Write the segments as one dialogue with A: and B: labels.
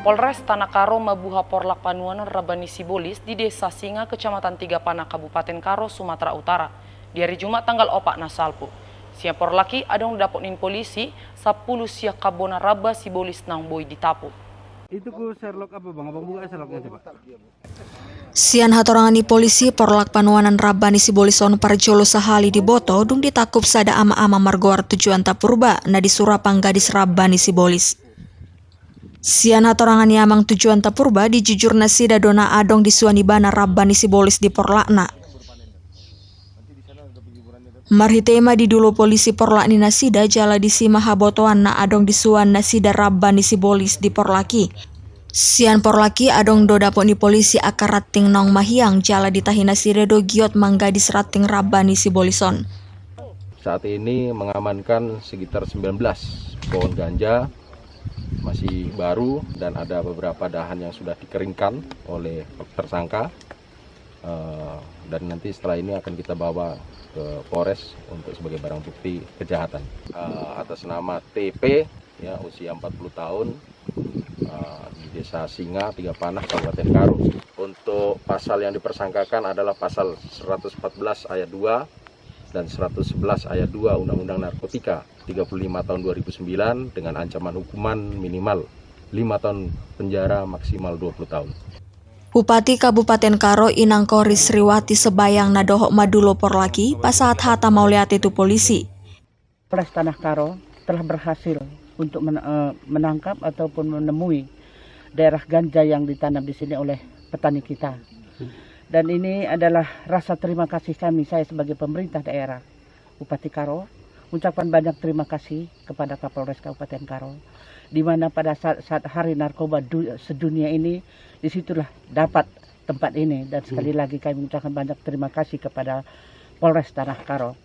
A: Polres Tanah Karo mabuha porlak panuan Rabani Sibolis di Desa Singa, Kecamatan Tigapana, Kabupaten Karo, Sumatera Utara. Di hari Jumat tanggal 4 Nasalpu. Siang porlaki adong dapotin polisi 10 siak kabona Raba Sibolis nang boy ditapu.
B: Itu ku Sherlock apa bang? Abang buka Sherlocknya coba.
C: Sian hatorangani polisi porlak panuanan Rabani Sibolison Parjolo sahali di Boto dung ditakup sada ama-ama margoar tujuan tapurba na di Surapang gadis Rabani Sibolis. Sian hatorangani amang tujuan tapurba di jujur nasida dona adong di suanibana Rabani Sibolis di porlakna. Marhitema di dulu polisi porlakni nasida jala di sima habotoan na adong di suan nasida Rabani Sibolis di porlaki. Sian porlaki adong do dapot ni polisi akar rating nong mahiang jala di tahina sida do giot manggadis rating Rabani Sibolison.
D: Saat ini mengamankan sekitar 19 pohon ganja masih baru dan ada beberapa dahan yang sudah dikeringkan oleh tersangka, dan nanti setelah ini akan kita bawa ke Polres untuk sebagai barang bukti kejahatan. Atas nama TP ya, usia 40 tahun, di Desa Singa, Tigapana, Kabupaten Karo. Untuk pasal yang dipersangkakan adalah pasal 114 ayat 2 dan 111 ayat 2 Undang-Undang Narkotika 35 tahun 2009 dengan ancaman hukuman minimal 5 tahun penjara maksimal 20 tahun.
C: Bupati Kabupaten Karo Inangkori Sriwati Sebayang nadohok madulo porlaki pasaat hata mauliat itu polisi.
E: Polres Tanah Karo telah berhasil untuk menangkap ataupun menemui daerah ganja yang ditanam di sini oleh petani kita. Dan ini adalah rasa terima kasih kami, saya sebagai pemerintah daerah Bupati Karo, ucapan banyak terima kasih kepada Kapolres Kabupaten Karo, di mana pada saat Hari Narkoba sedunia ini, disitulah dapat tempat ini. Dan sekali lagi kami mengucapkan banyak terima kasih kepada Polres Tanah Karo.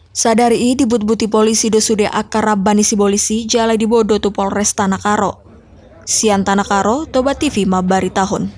C: Sadari dibut-buti polisi dosude akar Rabani Sibolisi jala di bodo tu Polres Tanah Karo. Sian Tanah Karo, Toba TV Mabari tahun.